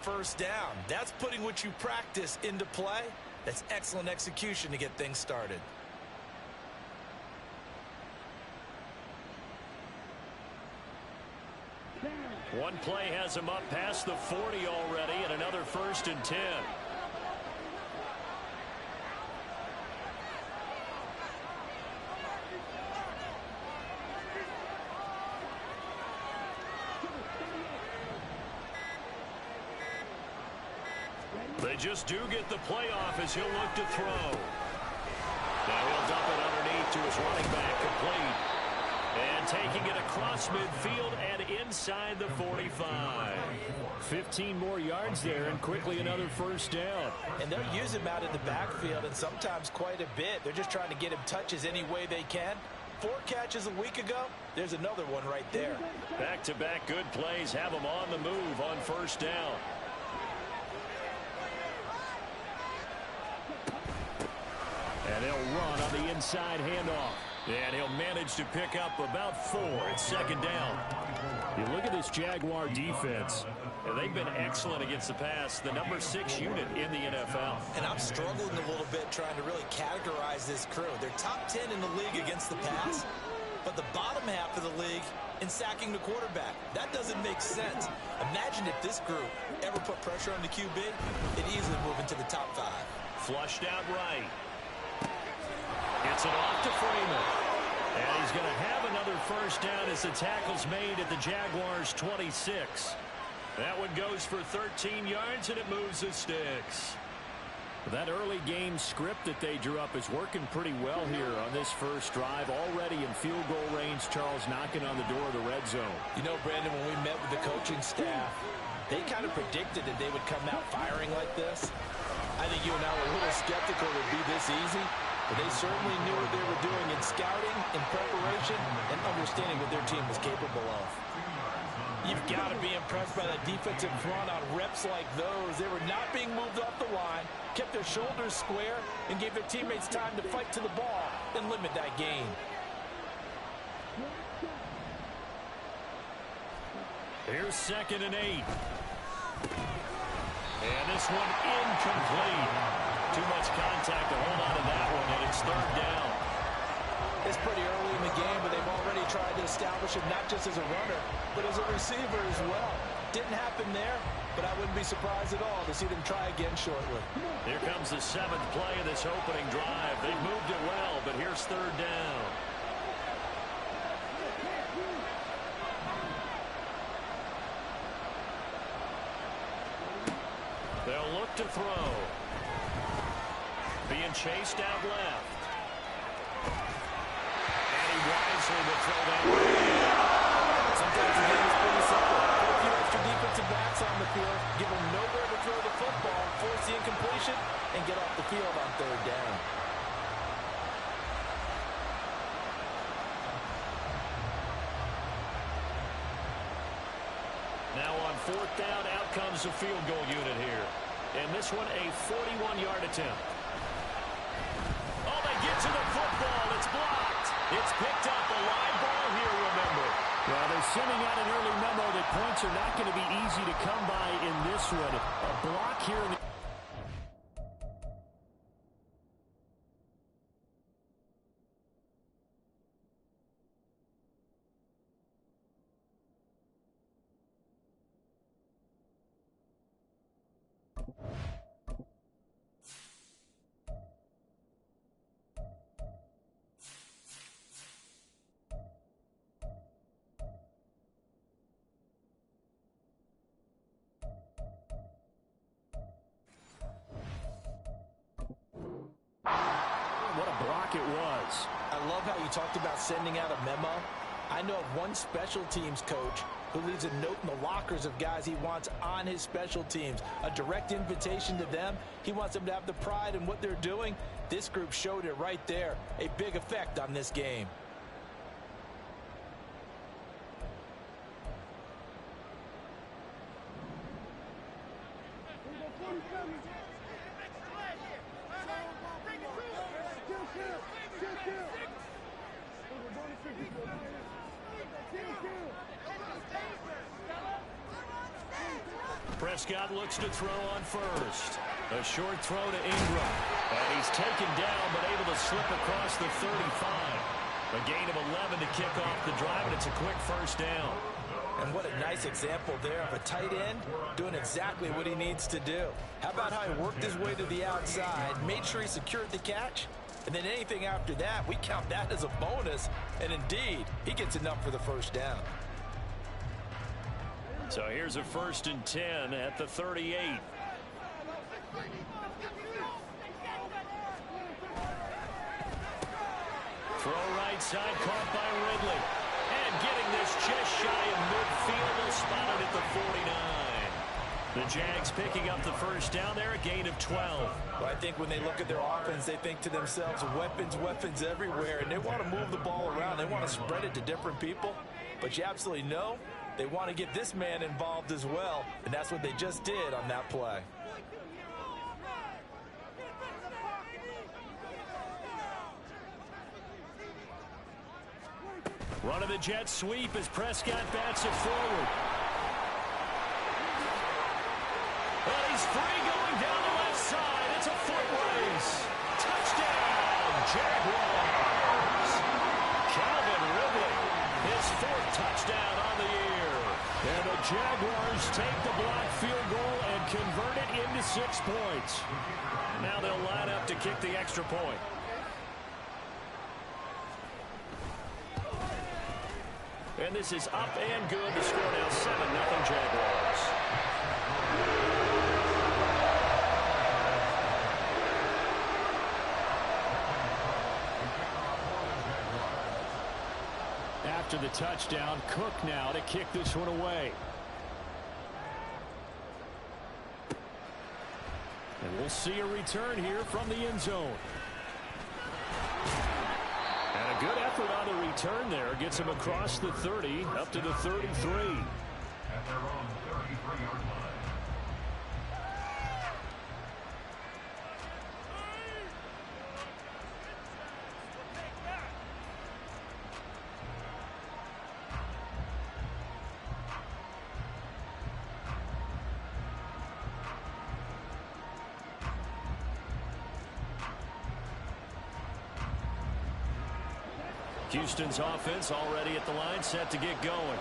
First down. That's putting what you practice into play. That's excellent execution to get things started. One play has him up past the 40 already, and another 1st and 10. They just do get the playoff as he'll look to throw. Now he'll dump it underneath to his running back, complete. And taking it across midfield and inside the 45. 15 more yards there, and quickly another 1st down. And they'll use him out in the backfield, and sometimes quite a bit. They're just trying to get him touches any way they can. 4 catches a week ago. There's another one right there. Back-to-back good plays have him on the move on 1st down. And they'll run on the inside handoff. And he'll manage to pick up about 4 at 2nd down. You look at this Jaguar defense, and they've been excellent against the pass, the number 6 unit in the NFL. And I'm struggling a little bit trying to really categorize this crew. They're top 10 in the league against the pass, but the bottom half of the league in sacking the quarterback. That doesn't make sense. Imagine if this group ever put pressure on the QB, it'd easily move into the top 5. Flushed out right. Gets it off to Freeman. And he's going to have another 1st down as the tackle's made at the Jaguars' 26. That one goes for 13 yards, and it moves the sticks. That early game script that they drew up is working pretty well here on this first drive. Already in field goal range, Charles knocking on the door of the red zone. You know, Brandon, when we met with the coaching staff, they kind of predicted that they would come out firing like this. I think you and I were a little skeptical it would be this easy. But they certainly knew what they were doing in scouting, in preparation, and understanding what their team was capable of. You've got to be impressed by that defensive front on reps like those. They were not being moved off the line, kept their shoulders square, and gave their teammates time to fight to the ball and limit that gain. Here's 2nd and 8. And this one incomplete. Too much contact to hold on to that one, and it's 3rd down. It's pretty early in the game, but they've already tried to establish him not just as a runner, but as a receiver as well. Didn't happen there, but I wouldn't be surprised at all to see them try again shortly. Here comes the 7th play of this opening drive. They moved it well, but here's 3rd down. They'll look to throw. Being chased out left. And he wisely will throw that way. Sometimes the game is pretty simple. Put a few extra defensive backs on the field, give them nowhere to throw the football, force the incompletion, and get off the field on 3rd down. Now on 4th down, out comes the field goal unit here. And this one a 41-yard attempt. Oh, they get to the football. It's blocked. It's picked up. A live ball here, remember. Well, they're sending out an early memo that points are not going to be easy to come by in this one. A block here in the it was. I love how you talked about sending out a memo. I know of one special teams coach who leaves a note in the lockers of guys he wants on his special teams. A direct invitation to them. He wants them to have the pride in what they're doing. This group showed it right there. A big effect on this game. Prescott looks to throw on first. A short throw to Ingram. And he's taken down, but able to slip across the 35. A gain of 11 to kick off the drive, and it's a quick first down. And what a nice example there of a tight end doing exactly what he needs to do. How about how he worked his way to the outside, made sure he secured the catch, and then anything after that, we count that as a bonus. And indeed, he gets enough for the first down. So here's a 1st and 10 at the 38. Throw right side, caught by Ridley. And getting this just shy of midfield, they'll spot it at the 49. The Jags picking up the first down there, a gain of 12. Well, I think when they look at their offense, they think to themselves, weapons, weapons everywhere, and they want to move the ball around. They want to spread it to different people. But you absolutely know they want to get this man involved as well, and that's what they just did on that play. Run of the jet sweep as Prescott bats it forward. Well, he's free going down the left side. It's a foot race. Touchdown, Jaguars. Calvin Ridley, his 4th touchdown on the year. And the Jaguars take the blocked field goal and convert it into 6 points. Now they'll line up to kick the extra point. And this is up and good. The score now 7-0 Jaguars. After the touchdown, Cook now to kick this one away. And we'll see a return here from the end zone. And a good effort on the return there. Gets him across the 30, up to the 33. At their own 33-yard line. Houston's offense already at the line, set to get going.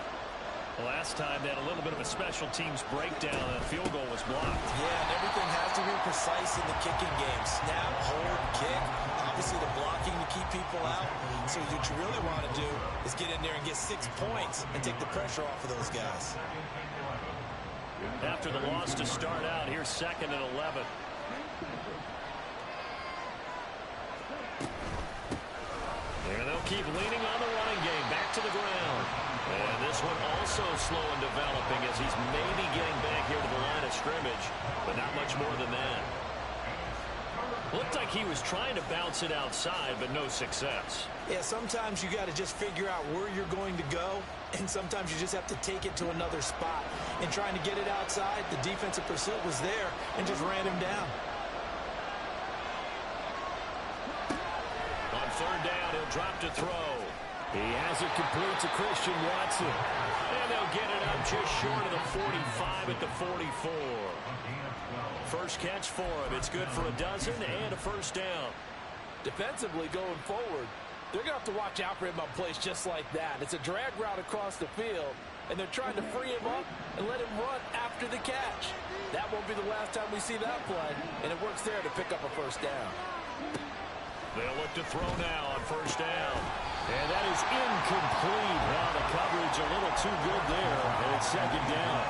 Last time they had a little bit of a special teams breakdown and a field goal was blocked. Yeah, and everything has to be precise in the kicking game. Snap, hold, kick. Obviously the blocking to keep people out. So what you really want to do is get in there and get 6 points and take the pressure off of those guys. After the loss to start out, here's 2nd and 11. And they'll keep leaning on the running game. Back to the ground. And this one also slow in developing as he's maybe getting back here to the line of scrimmage, but not much more than that. Looked like he was trying to bounce it outside, but no success. Yeah, sometimes you got to just figure out where you're going to go, and sometimes you just have to take it to another spot. And trying to get it outside, the defensive pursuit was there and just ran him down. On 3rd down, he'll drop to throw. He has it complete to Christian Watson. And they'll get it up just short of the 45 at the 44. First catch for him. It's good for a dozen and a first down. Defensively going forward, they're going to have to watch out for him on plays just like that. It's a drag route across the field, and they're trying to free him up and let him run after the catch. That won't be the last time we see that play, and it works there to pick up a first down. They'll look to throw now on first down. And that is incomplete. Now the coverage a little too good there, and it's 2nd down.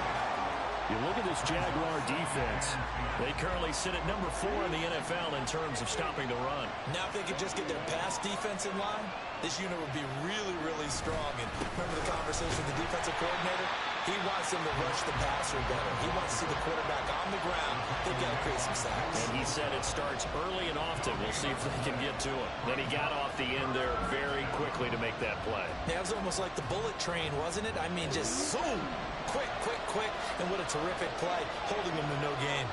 You look at this Jaguar defense. They currently sit at number 4 in the NFL in terms of stopping the run. Now if they could just get their pass defense in line, this unit would be really, really strong. And remember the conversation with the defensive coordinator? He wants them to rush the passer better. He wants to see the quarterback on the ground. They've got to create some sacks. And he said it starts early and often. We'll see if they can get to it. Then he got off the end there very quickly to make that play. Yeah, it was almost like the bullet train, wasn't it? I mean, just zoom. Quick, quick, quick. And what a terrific play, holding them to no gain.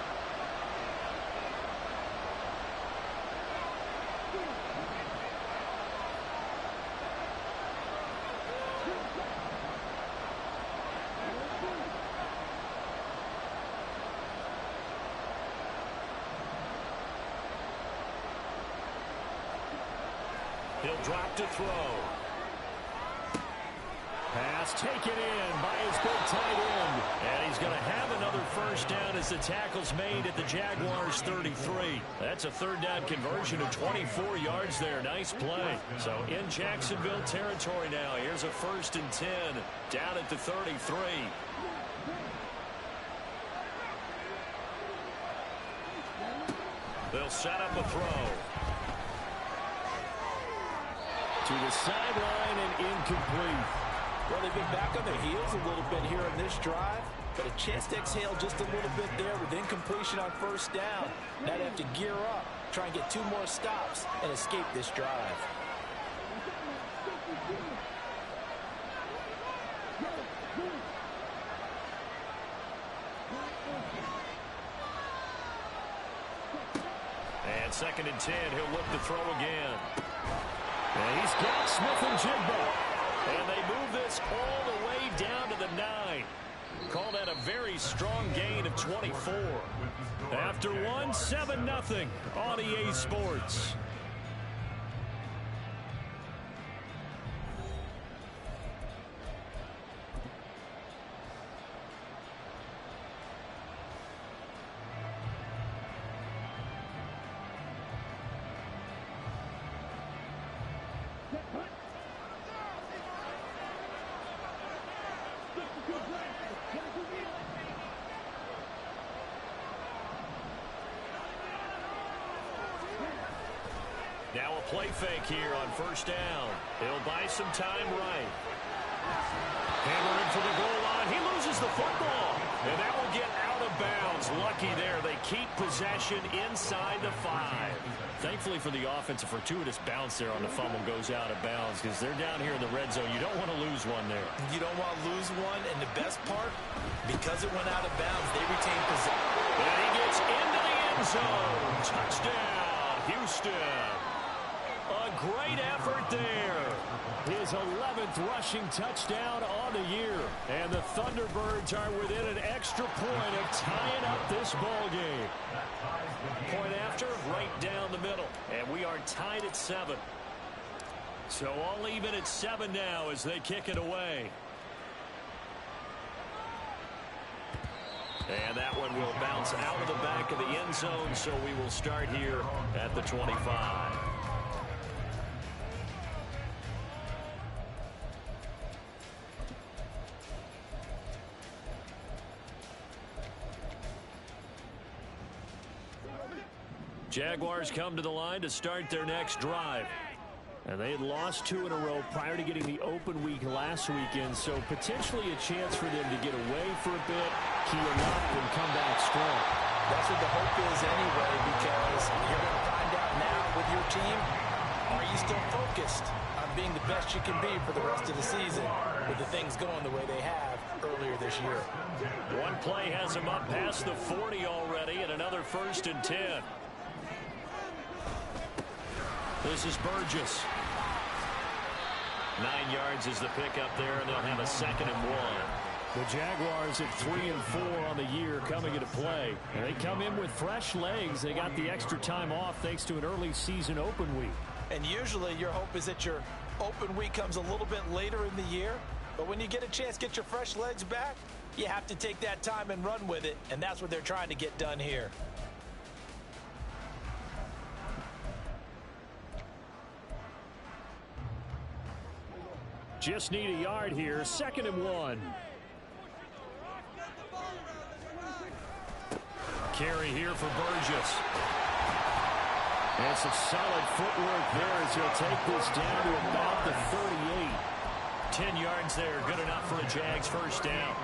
He'll drop to throw. Pass taken in by his big tight end. And he's going to have another first down as the tackle's made at the Jaguars' 33. That's a third down conversion of 24 yards there. Nice play. So in Jacksonville territory now. Here's a 1st and 10 down at the 33. They'll set up a throw. To the sideline and incomplete. Well, they've been back on their heels a little bit here on this drive, but a chance to exhale just a little bit there with incompletion on first down. Now they have to gear up, try and get 2 more stops, and escape this drive. And 2nd and 10, he'll look to throw again. And he's got Smith-Njigba. And they move this all the way down to the 9. Call that a very strong gain of 24. After one, 7-0 on EA Sports. Now a play fake here on first down. He'll buy some time right. Hammering for the goal line. He loses the football. And that will get out of bounds. Lucky there. They keep possession inside the 5. Thankfully for the offense, a fortuitous bounce there on the fumble goes out of bounds because they're down here in the red zone. You don't want to lose one there. You don't want to lose one, and the best part, because it went out of bounds, they retain possession. And he gets into the end zone. Touchdown, Houston. A great effort there. His 11th rushing touchdown on the year. And the Thunderbirds are within an extra point of tying up this ball game. Point after, right down the middle. And we are tied at 7. So all even at 7 now as they kick it away. And that one will bounce out of the back of the end zone, so we will start here at the 25. Jaguars come to the line to start their next drive. And they had lost 2 in a row prior to getting the open week last weekend, so potentially a chance for them to get away for a bit, key up, and come back strong. That's what the hope is anyway, because you're going to find out now with your team, are you still focused on being the best you can be for the rest of the season with the things going the way they have earlier this year? One play has him up past the 40 already, and another 1st and 10. This is Burgess. 9 yards is the pickup there, and they'll have a 2nd and 1. The Jaguars at 3 and 4 on the year coming into play. And they come in with fresh legs. They got the extra time off thanks to an early season open week. And usually your hope is that your open week comes a little bit later in the year. But when you get a chance to get your fresh legs back, you have to take that time and run with it. And that's what they're trying to get done here. Just need a yard here. 2nd and 1. Carry here for Burgess. And some solid footwork there as he'll take this down to about the 38. 10 yards there. Good enough for a Jags first down.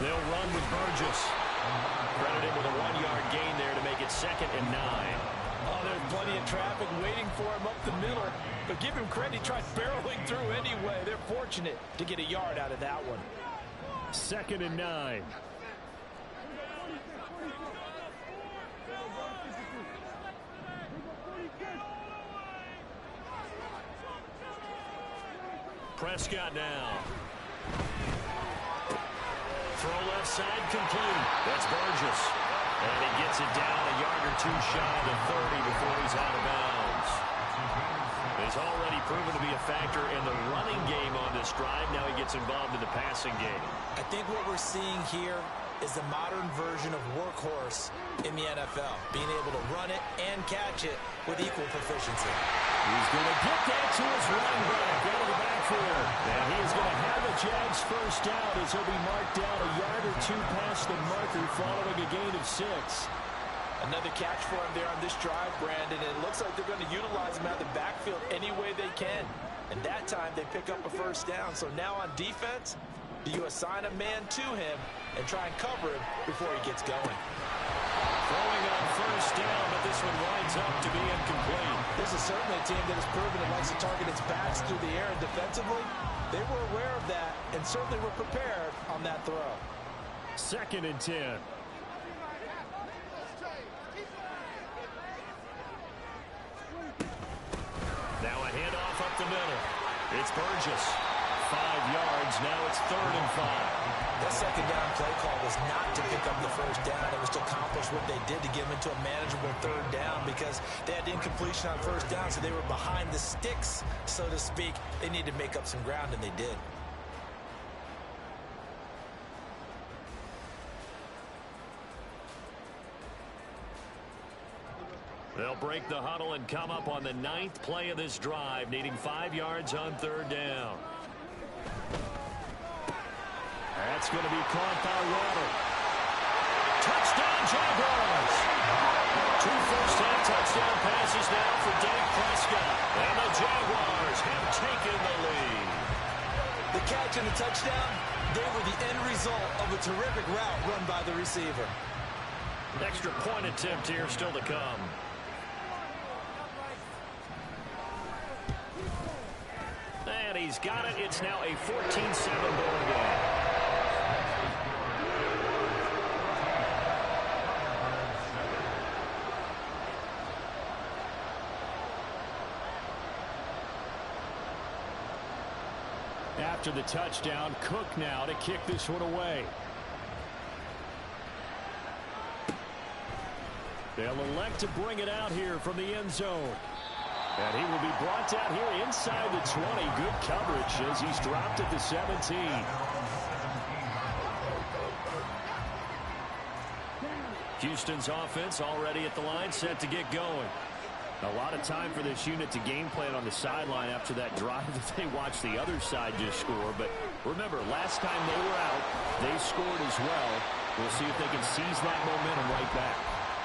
They'll run with Burgess. Credit him with a 1-yard gain there to make it 2nd and 9. Oh, there's plenty of traffic waiting for him up the middle. But give him credit, he tried barreling through anyway. They're fortunate to get a yard out of that one. 2nd and 9. Prescott now. Throw left side complete. That's Burgess. And he gets it down a yard or 2 shy of the 30 before he's out of bounds. He's already proven to be a factor in the running game on this drive. Now he gets involved in the passing game. I think what we're seeing here is the modern version of workhorse in the NFL. Being able to run it and catch it with equal proficiency. He's going to get that to his running back out of the backfield. And he is going to have the Jags first down as he'll be marked down a yard or 2 past the marker following a gain of 6. Another catch for him there on this drive, Brandon. It looks like they're going to utilize him out of the backfield any way they can. And that time they pick up a first down. So now on defense, do you assign a man to him and try and cover him before he gets going? Throwing on first down, but this one winds up to be incomplete. This is certainly a team that has proven it likes to target its backs through the air, and defensively, they were aware of that and certainly were prepared on that throw. 2nd and 10. Now a handoff up the middle. It's Burgess. 5 yards. Now it's 3rd and 5. That second down play call was not to pick up the first down. It was to accomplish what they did to get them into a manageable 3rd down because they had incompletion on first down, so they were behind the sticks, so to speak. They needed to make up some ground, and they did. They'll break the huddle and come up on the 9th play of this drive, needing 5 yards on 3rd down. That's going to be caught by Waddle. Touchdown, Jaguars! 2 first-half touchdown passes now for Dak Prescott. And the Jaguars have taken the lead. The catch and the touchdown, they were the end result of a terrific route run by the receiver. Extra point attempt here still to come. And he's got it. It's now a 14-7 ball game. After the touchdown, Cook now to kick this one away. They'll elect to bring it out here from the end zone. And he will be brought down here inside the 20. Good coverage as he's dropped at the 17. Houston's offense already at the line, set to get going. A lot of time for this unit to game plan on the sideline after that drive that they watched the other side just score. But remember, last time they were out, they scored as well. We'll see if they can seize that momentum right back.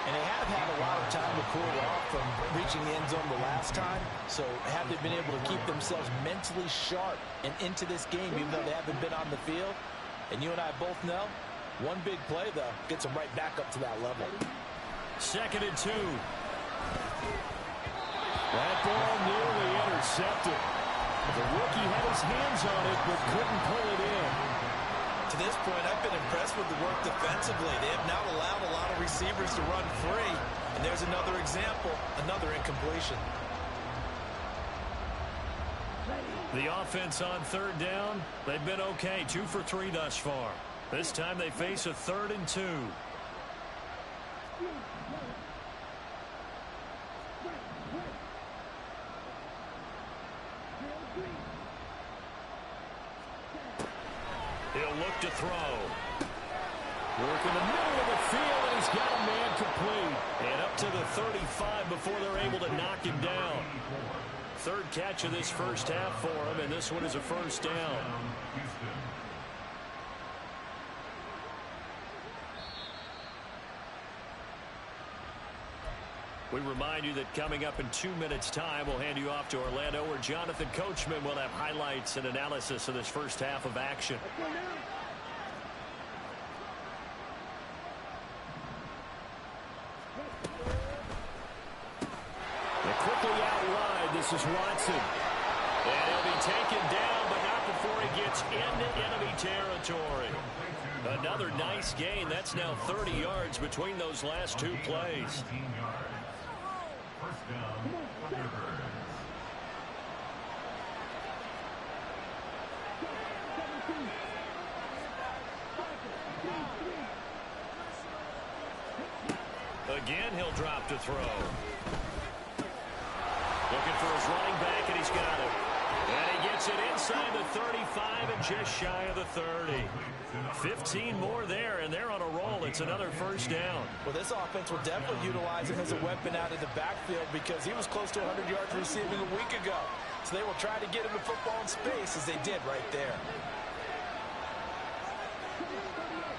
And they have had a lot of time to cool off from reaching the end zone the last time. So have they been able to keep themselves mentally sharp and into this game, even though they haven't been on the field? And you and I both know, one big play, though, gets them right back up to that level. 2nd and 2. That ball nearly intercepted. The rookie had his hands on it, but couldn't pull it in. To this point, I've been impressed with the work defensively. They have now allowed a lot of receivers to run free. And there's another example, another incompletion. The offense on 3rd down, they've been okay. 2 for 3 thus far. This time they face a 3rd and 2. He'll look to throw. Work in the middle of the field, and he's got a man complete. And up to the 35 before they're able to knock him down. 3rd catch of this first half for him, and this one is a first down. We remind you that coming up in 2 minutes' time, we'll hand you off to Orlando, where Jonathan Coachman will have highlights and analysis of this first half of action. This is Watson. And he'll be taken down, but not before he gets into enemy territory. Another nice gain. That's now 30 yards between those last two plays. Again, he'll drop to throw. Looking for his running back, and he's got it. And he gets it inside the 35 and just shy of the 30. 15 more there, and they're on a roll. It's another first down. Well, this offense will definitely utilize him as a weapon out of the backfield because he was close to 100 yards receiving a week ago. So they will try to get him the football in space as they did right there.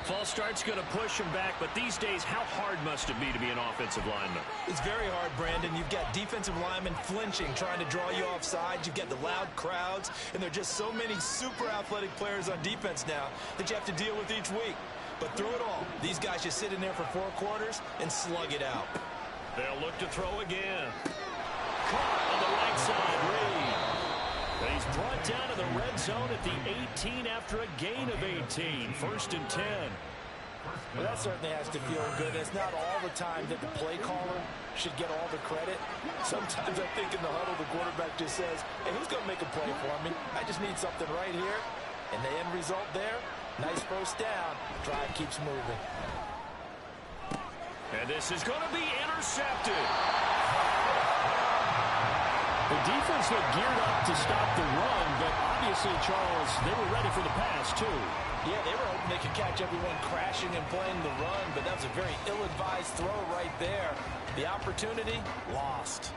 False start's going to push him back, but these days, how hard must it be to be an offensive lineman? It's very hard, Brandon. You've got defensive linemen flinching, trying to draw you off sides. You've got the loud crowds, and there are just so many super athletic players on defense now that you have to deal with each week. But through it all, these guys just sit in there for 4 quarters and slug it out. They'll look to throw again. Caught on the right side, Reed. And he's brought down to the red zone at the 18 after a gain of 18. 1st and 10. Well, that certainly has to feel good. It's not all the time that the play caller should get all the credit. Sometimes I think in the huddle, the quarterback just says, hey, who's going to make a play for me? I just need something right here. And the end result there, nice first down. Drive keeps moving. And this is going to be intercepted. The defense looked geared up to stop the run, but obviously, Charles, they were ready for the pass, too. Yeah, they were hoping they could catch everyone crashing and playing the run, but that was a very ill-advised throw right there. The opportunity, lost.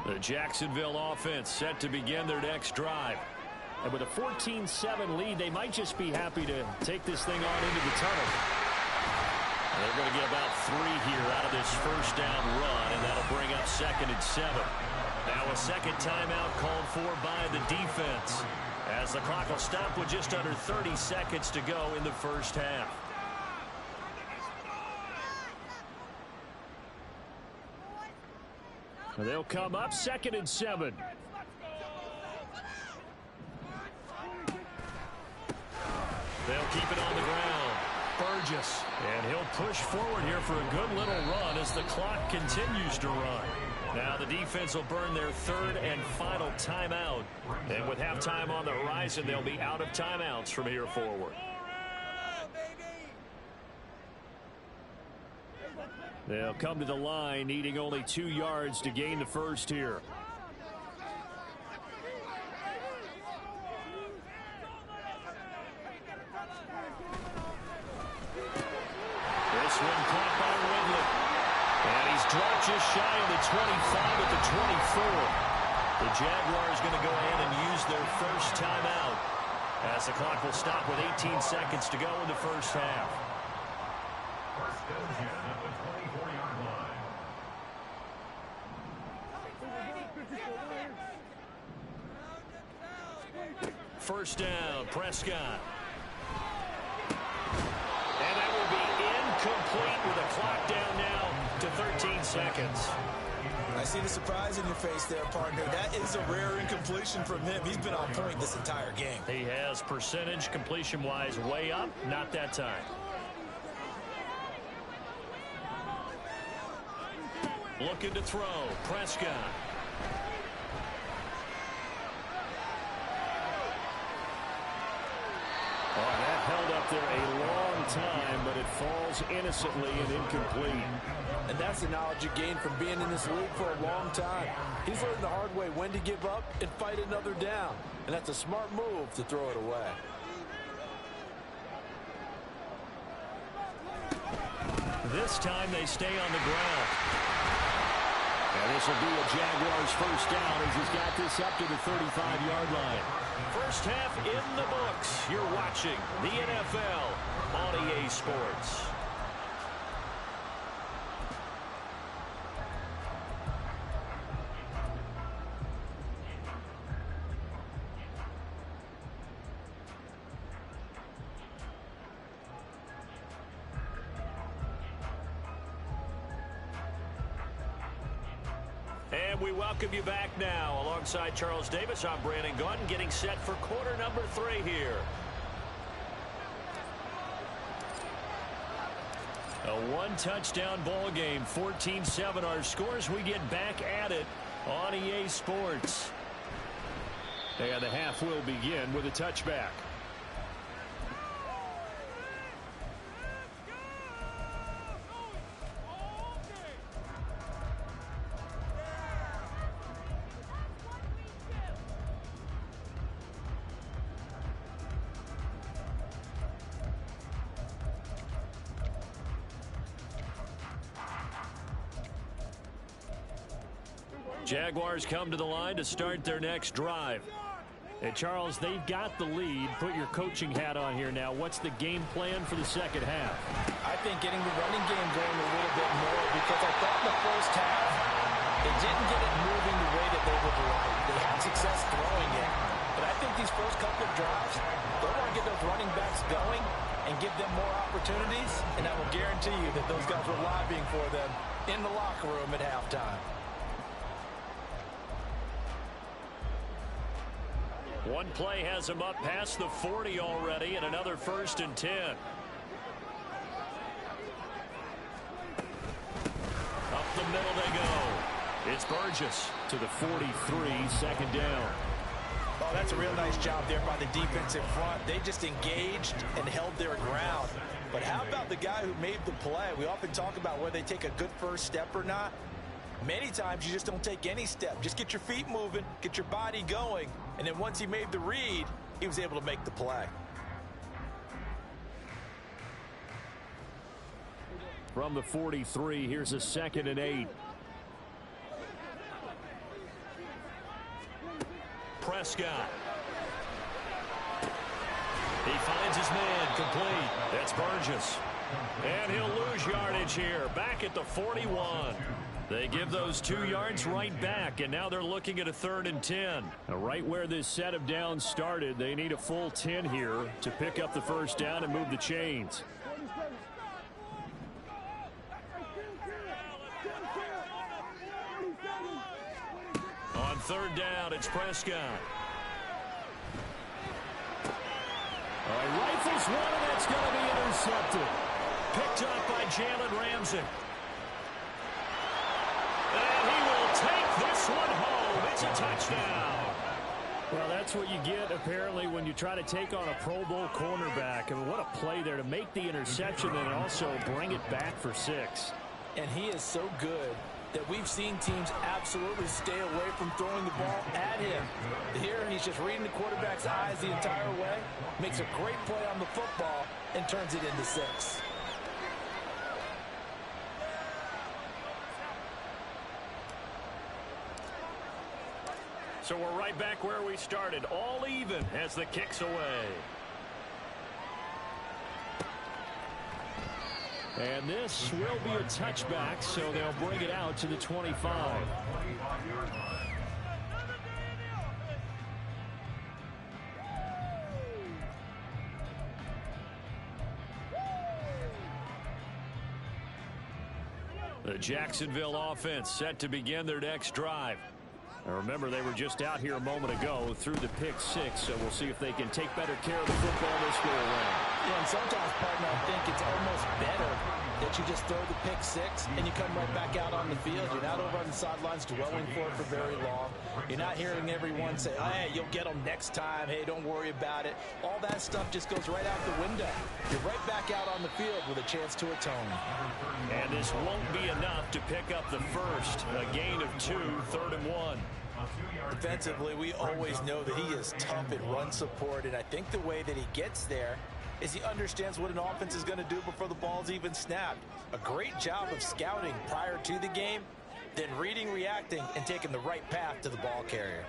The Jacksonville offense set to begin their next drive. And with a 14-7 lead, they might just be happy to take this thing on into the tunnel. They're going to get about 3 here out of this first down run, and that'll bring up 2nd and 7. Now a second timeout called for by the defense, as the clock will stop with just under 30 seconds to go in the first half. They'll come up 2nd and 7. They'll keep it on the ground. Burgess. And he'll push forward here for a good little run as the clock continues to run. Now the defense will burn their 3rd and final timeout. And with halftime on the horizon, they'll be out of timeouts from here forward. They'll come to the line, needing only 2 yards to gain the first here. This one caught by Ridley. And he's dropped just shy of the 25 at the 24. The Jaguars going to go ahead and use their first timeout, as the clock will stop with 18 seconds to go in the first half. First down, Prescott. And that will be incomplete with a clock down now to 13 seconds. I see the surprise in your face there, partner. That is a rare incompletion from him. He's been on point this entire game. He has percentage completion-wise way up, not that time. Looking to throw, Prescott. Oh, that held up there a long time, but it falls innocently and incomplete. And that's the knowledge you gain from being in this league for a long time. He's learned the hard way when to give up and fight another down. And that's a smart move to throw it away. This time they stay on the ground. And this will be a Jaguars first down as he's got this up to the 35-yard line. First half in the books. You're watching the NFL on EA Sports. And we welcome you back now. Alongside Charles Davis, I'm Brandon Gaudin, getting set for quarter number 3 here. A one-touchdown ball game, 14-7 our scores. We get back at it on EA Sports. And the half will begin with a touchback. Jaguars come to the line to start their next drive. And Charles, they've got the lead. Put your coaching hat on here now. What's the game plan for the second half? I think getting the running game going a little bit more, because I thought in the first half they didn't get it moving the way that they would like. They had success throwing it. But I think these first couple of drives, they want to get those running backs going and give them more opportunities. And I will guarantee you that those guys were lobbying for them in the locker room at halftime. One play has him up past the 40 already, and another 1st and 10. Up the middle they go. It's Burgess to the 43, second down. Oh, that's a real nice job there by the defense in front. They just engaged and held their ground. But how about the guy who made the play? We often talk about whether they take a good first step or not. Many times you just don't take any step. Just get your feet moving, get your body going, and then once he made the read, he was able to make the play. From the 43, here's a 2nd and 8. Prescott. He finds his man, complete. That's Burgess. And he'll lose yardage here, back at the 41. They give those 2 yards right back, and now they're looking at a 3rd and 10. Now, right where this set of downs started, they need a full 10 here to pick up the first down and move the chains. On 3rd down, it's Prescott. Rifles one, and that's going to be intercepted. Picked up by Jalen Ramsey. And he will take this one home. It's a touchdown. Well, that's what you get, apparently, when you try to take on a Pro Bowl cornerback. I mean, what a play there to make the interception and also bring it back for 6. And he is so good that we've seen teams absolutely stay away from throwing the ball at him. Here, he's just reading the quarterback's eyes the entire way, makes a great play on the football, and turns it into 6. So we're right back where we started, all even as the kick's away. And this will be a touchback, so they'll bring it out to the 25. The Jacksonville offense set to begin their next drive. Now remember, they were just out here a moment ago through the pick 6, so we'll see if they can take better care of the football this go around. Yeah, and sometimes, partner, I think it's almost better that you just throw the pick 6 and you come right back out on the field. You're not over on the sidelines dwelling for it for very long. You're not hearing everyone say, hey, you'll get them next time. Hey, don't worry about it. All that stuff just goes right out the window. You're right back out on the field with a chance to atone. And this won't be enough to pick up the first. A gain of 2, 3rd and 1. Defensively, we always know that he is tough at run support, and I think the way that he gets there is he understands what an offense is going to do before the ball's even snapped. A great job of scouting prior to the game, then reading, reacting, and taking the right path to the ball carrier.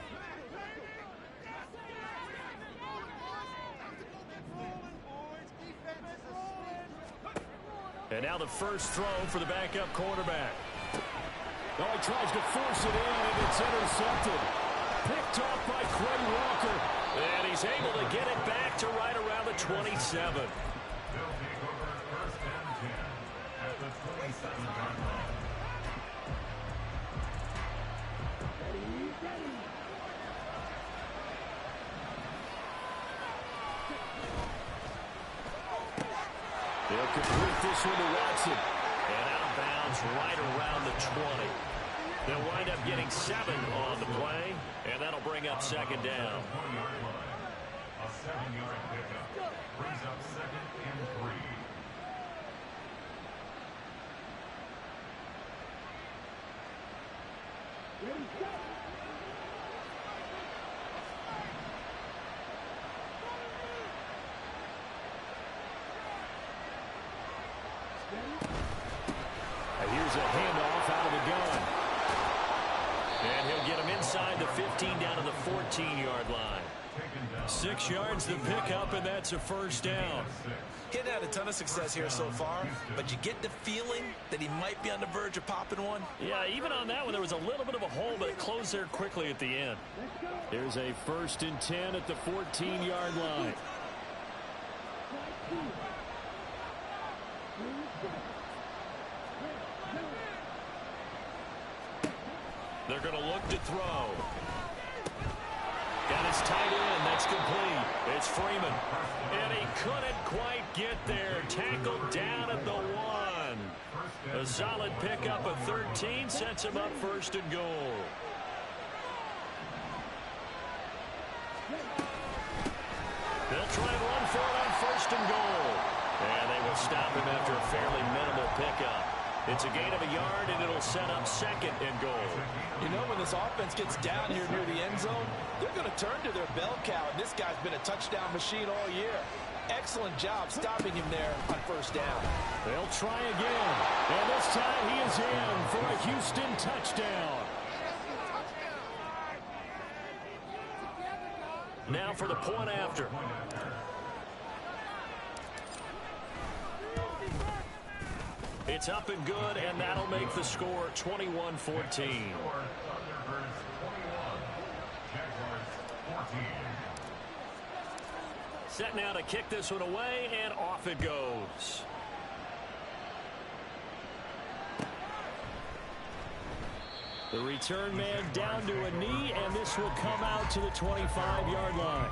And now the first throw for the backup quarterback. Oh, he tries to force it in, and it's intercepted. Picked off by Quay Walker. And he's able to get it back to right around the 27. They'll complete this one to Watson. And out of bounds right around the 20. They'll wind up getting 7 on the play, and that'll bring up second down. A 7-yard pickup brings up 2nd and 3. Here's a handoff out of the gun. And he'll get him inside the 15 down to the 14-yard line. 6 yards the pickup, and that's a first down. He hadn't had a ton of success here so far, but you get the feeling that he might be on the verge of popping one. Yeah, even on that one, there was a little bit of a hole, but it closed there quickly at the end. There's a 1st and 10 at the 14-yard line. They're going to look to throw. And it's tight end. That's complete. It's Freeman. And he couldn't quite get there. Tackled down at the 1. A solid pickup of 13 sets him up 1st and goal. They'll try and run for it on 1st and goal. And they will stop him after a fairly minimal pickup. It's a gain of a yard, and it'll set up 2nd and goal. You know, when this offense gets down here near the end zone, they're going to turn to their bell cow, and this guy's been a touchdown machine all year. Excellent job stopping him there on 1st down. They'll try again, and this time he is in for a Houston touchdown. Now for the point after. It's up and good, and that'll make the score 21-14. Set now to kick this one away, and off it goes. The return man down to a knee, and this will come out to the 25-yard line.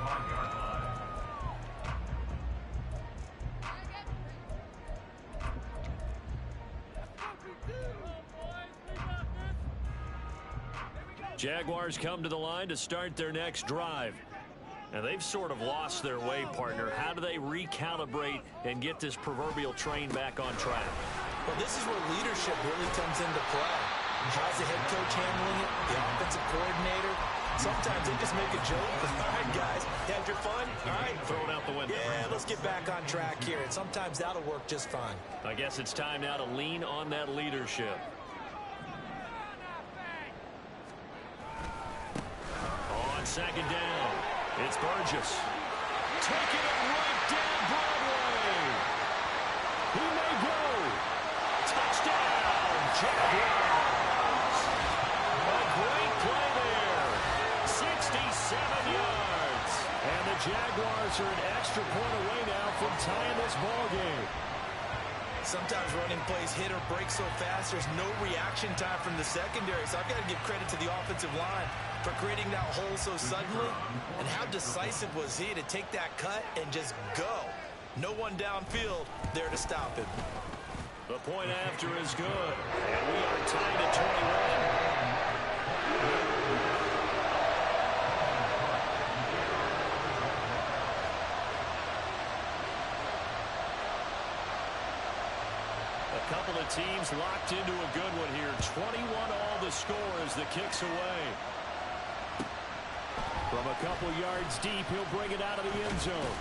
Jaguars come to the line to start their next drive. And they've sort of lost their way, partner. How do they recalibrate and get this proverbial train back on track? Well, this is where leadership really comes into play. How's the head coach handling it? The offensive coordinator? Sometimes they just make a joke. All right, guys, had your fun? All right. Throw it out the window. Yeah, let's get back on track here. And sometimes that'll work just fine. I guess it's time now to lean on that leadership. On 2nd down, it's Burgess. Taking it right down Broadway. He may go. Touchdown, Jaguars. A great play there. 67 yards. And the Jaguars are an extra point away now from tying this ball game. Sometimes running plays hit or break so fast, there's no reaction time from the secondary. So I've got to give credit to the offensive line for creating that hole so suddenly. And how decisive was he to take that cut and just go? No one downfield there to stop him. The point after is good. And we are tied at 21. A couple of teams locked into a good one here. 21 all the score as the kick's away. From a couple yards deep, he'll bring it out of the end zone.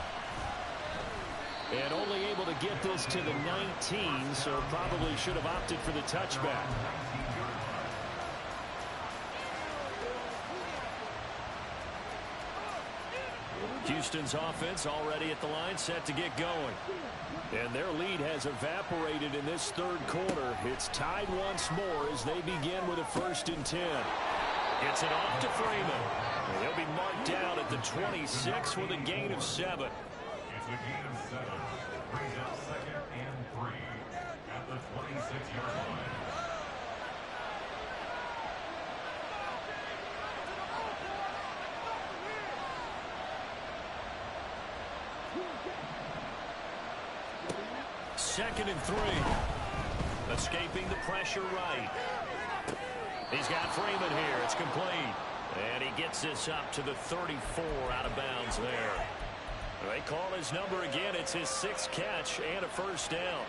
And only able to get this to the 19, so probably should have opted for the touchback. Houston's offense already at the line, set to get going. And their lead has evaporated in this 3rd quarter. It's tied once more as they begin with a 1st and 10. Gets it off to Freeman. And he'll be marked down at the 26 with a gain of 7. It's a gain of 7. Brings up 2nd and 3 at the 26-yard line. 2nd and 3. Escaping the pressure right. He's got Freeman here. It's complete. And he gets this up to the 34 out of bounds there. They call his number again. It's his 6th catch and a first down.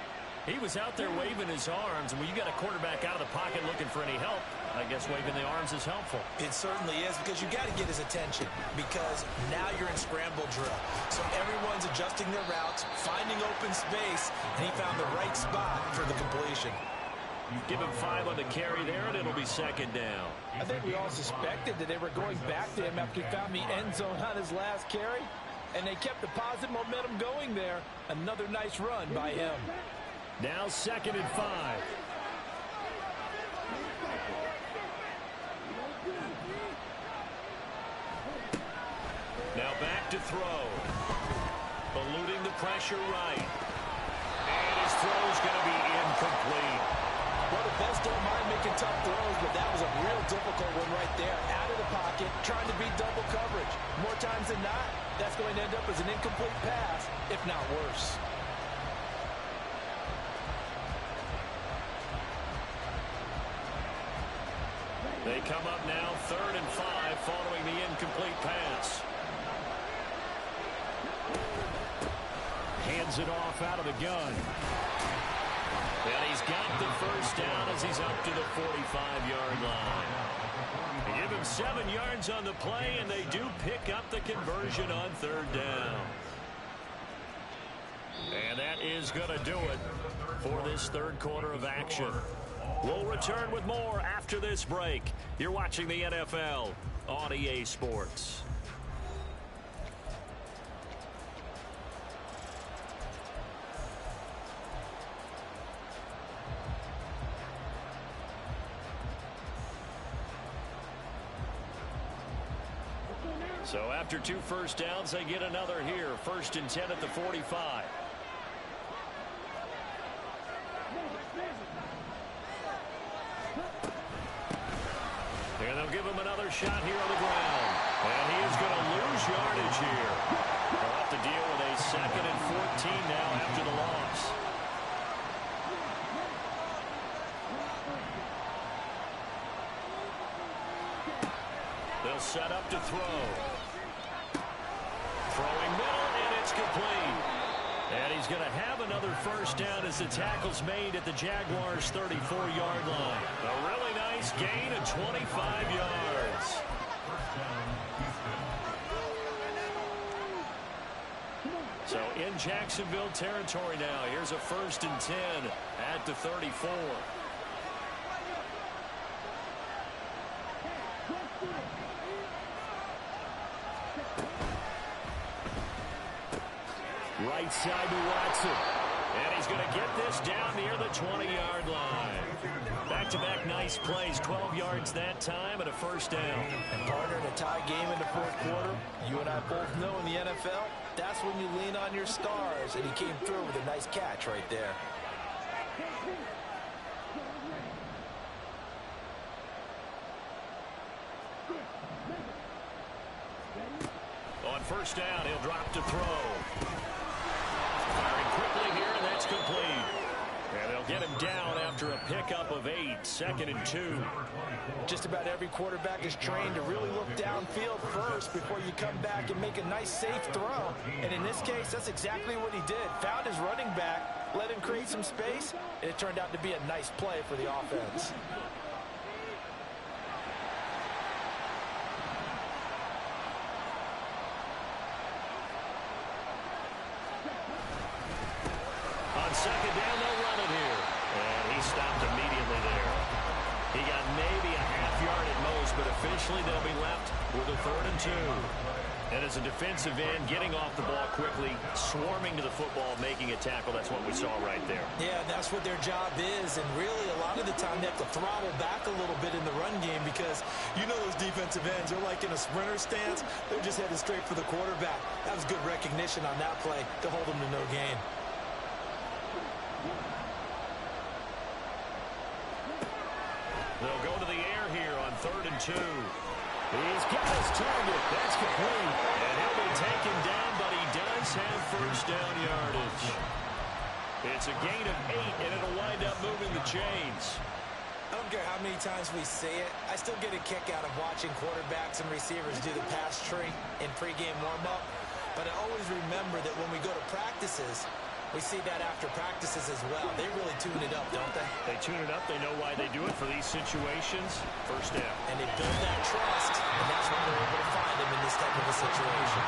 He was out there waving his arms, and when you got a quarterback out of the pocket looking for any help, I guess waving the arms is helpful. It certainly is, because you got to get his attention, because now you're in scramble drill. So everyone's adjusting their routes, finding open space, and he found the right spot for the completion. Give him 5 on the carry there, and it'll be 2nd down. I think we all suspected that they were going back to him after he found the end zone on his last carry, and they kept the positive momentum going there. Another nice run by him. Now 2nd and 5. Now back to throw. Eluding the pressure right. And his throw's going to be incomplete. Well, the best don't mind making tough throws, but that was a real difficult one right there. Out of the pocket, trying to beat double coverage. More times than not, that's going to end up as an incomplete pass, if not worse. They come up now 3rd and 5 following the incomplete pass. Hands it off out of the gun. And he's got the first down as he's up to the 45-yard line. They give him 7 yards on the play, and they do pick up the conversion on 3rd down. And that is going to do it for this 3rd quarter of action. We'll return with more after this break. You're watching the NFL on EA Sports. So after 2 first downs, they get another here. 1st and 10 at the 45. And they'll give him another shot here on the ground. And he is going to lose yardage here. They'll have to deal with a 2nd and 14 now after the loss. They'll set up to throw. Throwing middle, and it's complete. And he's going to have another first down as the tackle's made at the Jaguars' 34-yard line. A really nice gain of 25 yards. So in Jacksonville territory now. Here's a 1st and 10 at the 34. Right side to Watson. And he's going to get this down near the 20-yard line. Back-to-back nice plays. 12 yards that time and a first down. And partner, in a tie game in the 4th quarter, you and I both know in the NFL, that's when you lean on your stars. And he came through with a nice catch right there. On first down, he'll drop to throw. Firing quickly here, and that's complete. And they'll get him down after a pickup of 8. 2nd and 2. Just about every quarterback is trained to really look downfield first before you come back and make a nice, safe throw. And in this case, that's exactly what he did. Found his running back, let him create some space, and it turned out to be a nice play for the offense. On 2nd down, they'll run it here. And he stopped immediately there. He got maybe a half yard at most, but officially they'll be left with a 3rd and 2. And as a defensive end, getting off the ball quickly, swarming to the football, making a tackle, that's what we saw right there. Yeah, that's what their job is, and really a lot of the time they have to throttle back a little bit in the run game because you know those defensive ends, they're like in a sprinter stance, they're just headed straight for the quarterback. That was good recognition on that play to hold them to no gain. They'll go to the air here on 3rd and 2. He's got his target. That's complete. And he'll be taken down, but he does have first down yardage. It's a gain of 8, and it'll wind up moving the chains. I don't care how many times we see it. I still get a kick out of watching quarterbacks and receivers do the pass tree in pregame warm-up. But I always remember that when we go to practices, we see that after practices as well. They really tune it up, don't they? They tune it up. They know why they do it for these situations. First down. And they build that trust, and that's when they're able to find him in this type of a situation.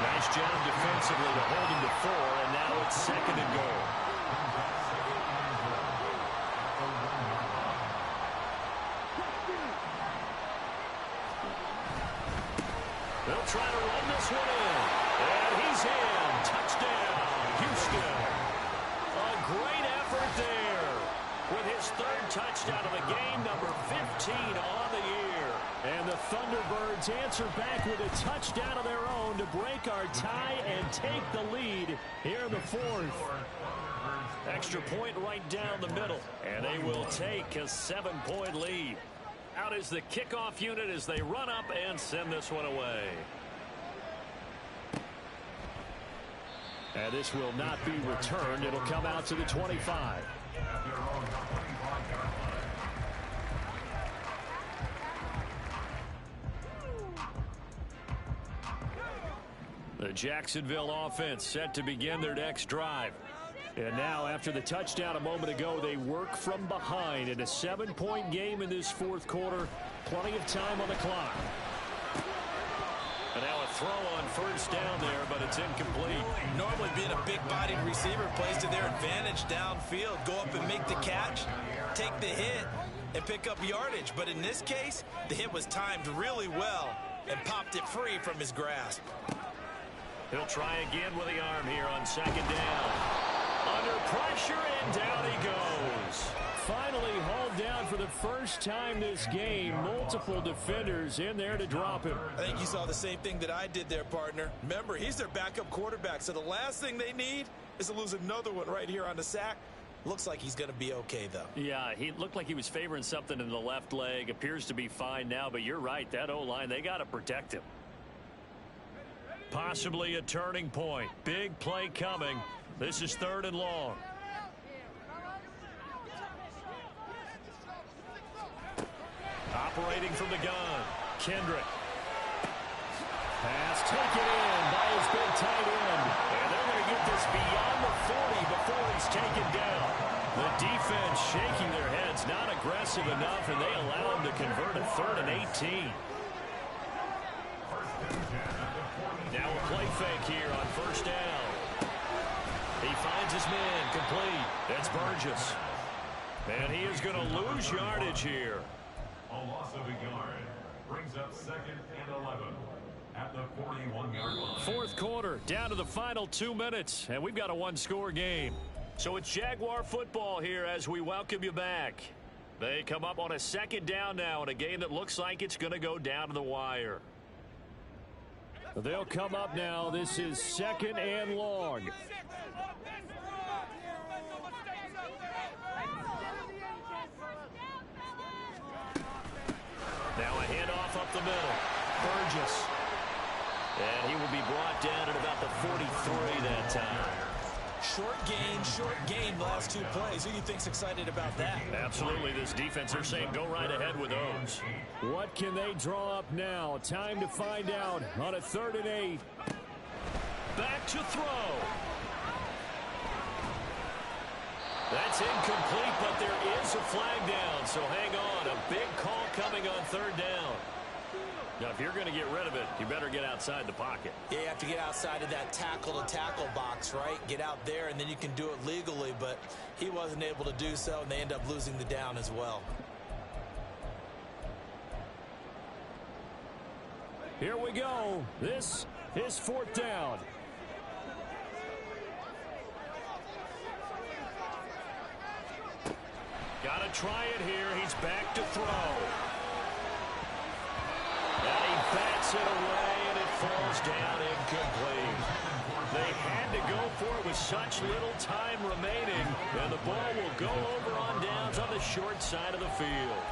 Nice job defensively to hold him to 4, and now it's 2nd and goal. They'll try to run this one in. And he's in. Touchdown, Houston. A great effort there with his 3rd touchdown of the game, number 15 on the year. And the Thunderbirds answer back with a touchdown of their own to break our tie and take the lead here in the 4th. Extra point right down the middle, and they will take a 7-point lead. Out is the kickoff unit as they run up and send this one away. And this will not be returned. It'll come out to the 25. The Jacksonville offense set to begin their next drive. And now, after the touchdown a moment ago, they work from behind in a 7-point game in this 4th quarter. Plenty of time on the clock. And now a throw on 1st down there, but it's incomplete. Normally being a big-bodied receiver plays to their advantage downfield. Go up and make the catch, take the hit, and pick up yardage. But in this case, the hit was timed really well and popped it free from his grasp. He'll try again with the arm here on 2nd down. Under pressure, and down he goes. Finally hauled down for the first time this game. Multiple defenders in there to drop him. I think you saw the same thing that I did there, partner. Remember, he's their backup quarterback, so the last thing they need is to lose another one right here on the sack. Looks like he's going to be okay, though. Yeah, he looked like he was favoring something in the left leg. Appears to be fine now, but you're right. That O-line, they got to protect him. Possibly a turning point. Big play coming. This is 3rd and long. Operating from the gun, Kendrick. Pass taken in by his big tight end. And they're going to get this beyond the 40 before he's taken down. The defense shaking their heads, not aggressive enough, and they allow him to convert a 3rd and 18. Now a play fake here on 1st down. He finds his man complete. That's Burgess. And he is going to lose yardage here. A loss of a yard brings up 2nd and 11 at the 41-yard line. 4th quarter, down to the final 2 minutes, and we've got a 1-score game. So it's Jaguar football here as we welcome you back. They come up on a 2nd down now in a game that looks like it's going to go down to the wire. They'll come up now. This is 2nd and long. Now a handoff up the middle. Burgess. And he will be brought down at about the 43 that time. Short gain, the last 2 plays. Who do you think's excited about that? Absolutely. This defense, they're saying go right ahead with those. What can they draw up now? Time to find out on a 3rd and 8. Back to throw. That's incomplete, but there is a flag down, so hang on. A big call coming on 3rd down. Now, if you're going to get rid of it, you better get outside the pocket. Yeah, you have to get outside of that tackle-to-tackle box, right? Get out there, and then you can do it legally, but he wasn't able to do so, and they end up losing the down as well. Here we go. This is 4th down. Got to try it here. He's back to throw. And he bats it away, and it falls down incomplete. They had to go for it with such little time remaining, and the ball will go over on downs on the short side of the field.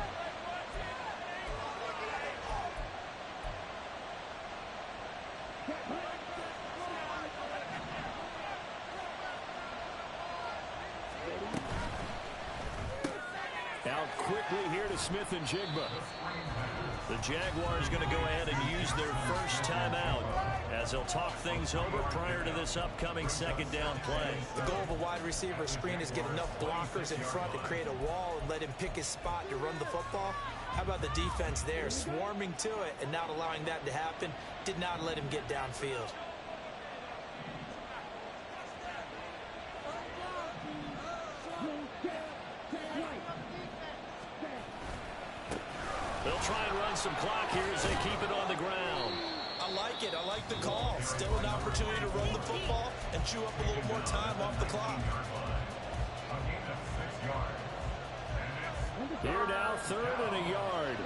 Smith-Njigba. The Jaguars going to go ahead and use their first timeout as they'll talk things over prior to this upcoming second down play. The goal of a wide receiver screen is get enough blockers in front to create a wall and let him pick his spot to run the football. How about the defense there, swarming to it and not allowing that to happen? Did not let him get downfield. They'll try and run some clock here as they keep it on the ground. I like it. I like the call. Still an opportunity to run the football and chew up a little more time off the clock. Here now, 3rd and a yard.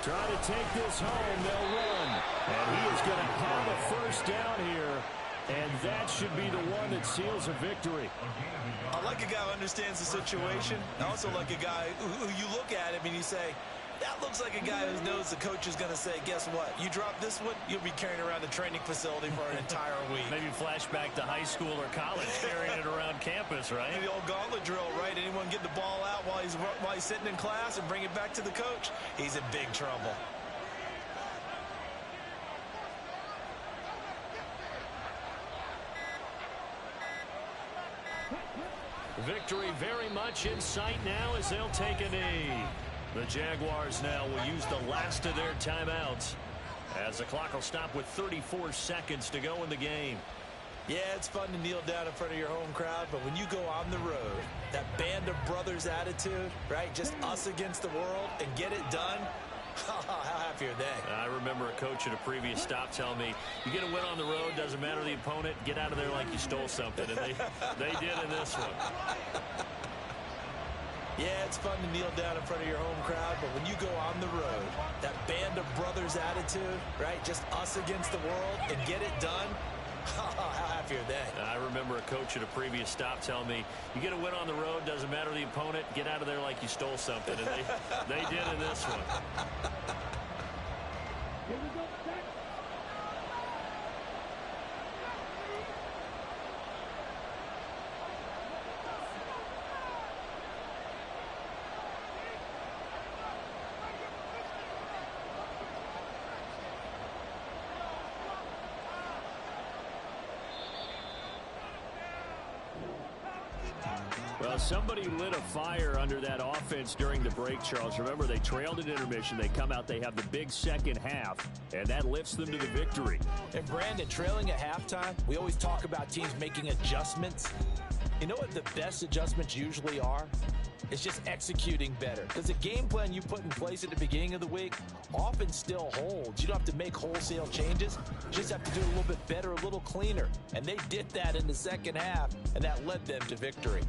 Try to take this home. They'll run. And he is going to have a first down here. And that should be the one that seals a victory. I like a guy who understands the situation. I also like a guy who you look at him and you say, that looks like a guy who knows the coach is going to say, guess what? You drop this one, you'll be carrying around the training facility for an entire week. Maybe flashback to high school or college, carrying it around campus, right? And the old gauntlet drill, right? Anyone get the ball out while he's sitting in class and bring it back to the coach? He's in big trouble. Victory very much in sight now as they'll take a knee. The Jaguars now will use the last of their timeouts as the clock will stop with 34 seconds to go in the game. Yeah, it's fun to kneel down in front of your home crowd, but when you go on the road, that band of brothers attitude, right? Just us against the world and get it done. How happy are they? I remember a coach at a previous stop telling me, you get a win on the road, doesn't matter the opponent, get out of there like you stole something. And they did in this one. Yeah, it's fun to kneel down in front of your home crowd, but when you go on the road, that band of brothers attitude, right? Just us against the world and get it done. How happy are they? I remember a coach at a previous stop telling me, you get a win on the road, doesn't matter the opponent, get out of there like you stole something. And they did in this one. Well, somebody lit a fire under that offense during the break, Charles. Remember, they trailed at intermission. They come out, they have the big second half, and that lifts them to the victory. And Brandon, trailing at halftime, we always talk about teams making adjustments. You know what the best adjustments usually are? It's just executing better. Because the game plan you put in place at the beginning of the week often still holds. You don't have to make wholesale changes. You just have to do it a little bit better, a little cleaner. And they did that in the second half, and that led them to victory.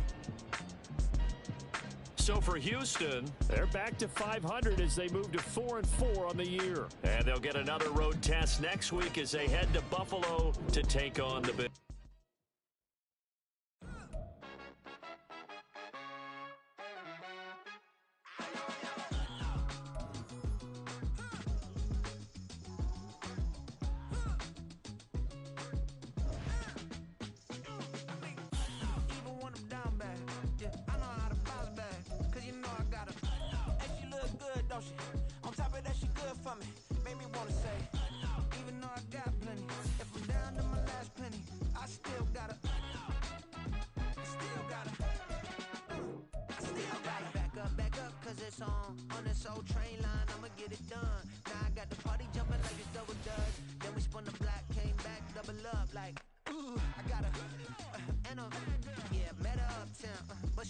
So for Houston, they're back to 500 as they move to 4-4 on the year. And they'll get another road test next week as they head to Buffalo to take on the Bills. On top of that, she good for me. Made me wanna say, even though I got plenty, if I'm down to my last penny, I still gotta back up, cause it's on this old train line, I'ma get it done. Now I got the party jumping like it's double dutch. Then we spun the block, came back, double up like